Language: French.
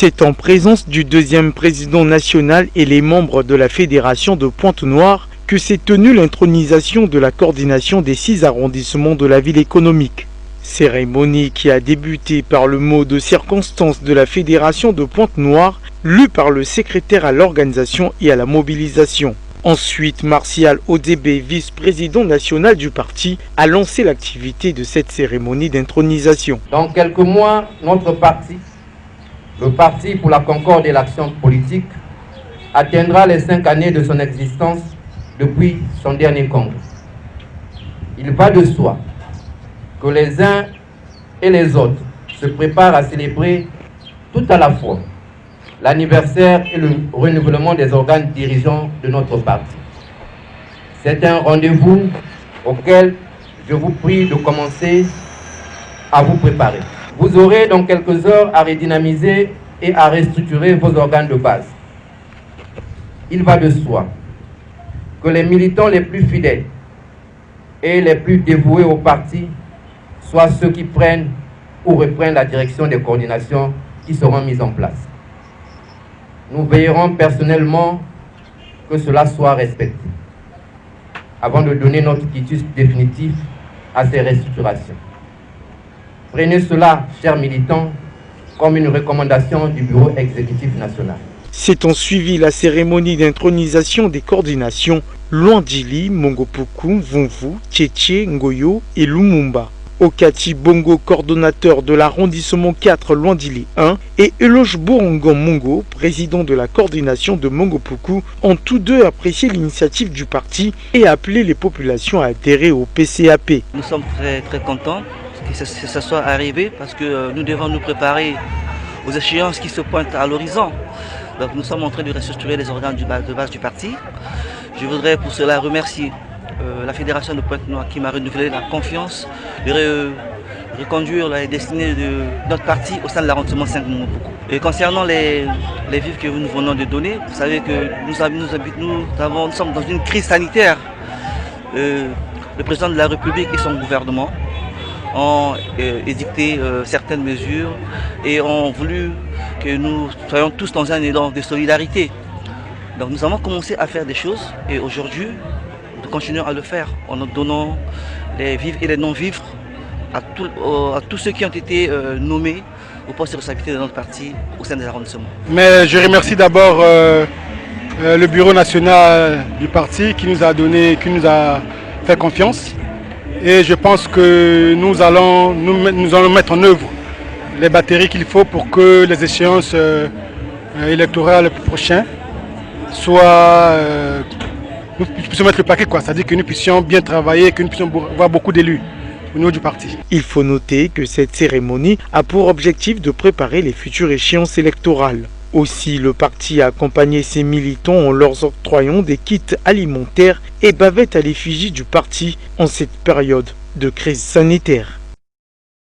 C'est en présence du deuxième président national et les membres de la fédération de Pointe-Noire que s'est tenue l'intronisation de la coordination des 6 arrondissements de la ville économique. Cérémonie qui a débuté par le mot de circonstance de la fédération de Pointe-Noire, lu par le secrétaire à l'organisation et à la mobilisation. Ensuite, Martial Odébé, vice-président national du parti, a lancé l'activité de cette cérémonie d'intronisation. Dans quelques mois, notre parti, le Parti pour la Concorde et l'Action politique, atteindra les 5 années de son existence depuis son dernier congrès. Il va de soi que les uns et les autres se préparent à célébrer tout à la fois l'anniversaire et le renouvellement des organes dirigeants de notre parti. C'est un rendez-vous auquel je vous prie de commencer à vous préparer. Vous aurez dans quelques heures à redynamiser et à restructurer vos organes de base. Il va de soi que les militants les plus fidèles et les plus dévoués au parti soient ceux qui prennent ou reprennent la direction des coordinations qui seront mises en place. Nous veillerons personnellement que cela soit respecté avant de donner notre quitus définitif à ces restructurations. Prenez cela, chers militants, comme une recommandation du Bureau exécutif national. S'étant suivi la cérémonie d'intronisation des coordinations Luandili, Mongopuku, Vunvu, Tchétché, Ngoyo et Lumumba. Okati Bongo, coordonnateur de l'arrondissement 4 Luandili 1, et Eloge Borongon Mongo, président de la coordination de Mongopuku, ont tous deux apprécié l'initiative du parti et appelé les populations à adhérer au PCAP. Nous sommes très contents que ça soit arrivé parce que nous devons nous préparer aux échéances qui se pointent à l'horizon. Donc nous sommes en train de restructurer les organes de base du parti. Je voudrais pour cela remercier la fédération de Pointe-Noire qui m'a renouvelé la confiance de reconduire la destinée de notre parti au sein de l'arrondissement 5 Mongopuku. Et concernant les vivres que nous venons de donner, vous savez que nous sommes dans une crise sanitaire. Le président de la République et son gouvernement ont édicté certaines mesures et ont voulu que nous soyons tous dans un élan de solidarité. Donc nous avons commencé à faire des choses et aujourd'hui nous continuons à le faire en nous donnant les vivres et les non-vivres à tous ceux qui ont été nommés au poste de responsabilité de notre parti au sein des arrondissements. Mais je remercie d'abord le bureau national du parti qui nous a fait confiance. Et je pense que nous allons mettre en œuvre les batteries qu'il faut pour que les échéances électorales prochaines soient... nous puissions mettre le paquet, c'est-à-dire que nous puissions bien travailler, que nous puissions avoir beaucoup d'élus au niveau du parti. Il faut noter que cette cérémonie a pour objectif de préparer les futures échéances électorales. Aussi, le parti a accompagné ses militants en leur octroyant des kits alimentaires et bavettes à l'effigie du parti en cette période de crise sanitaire.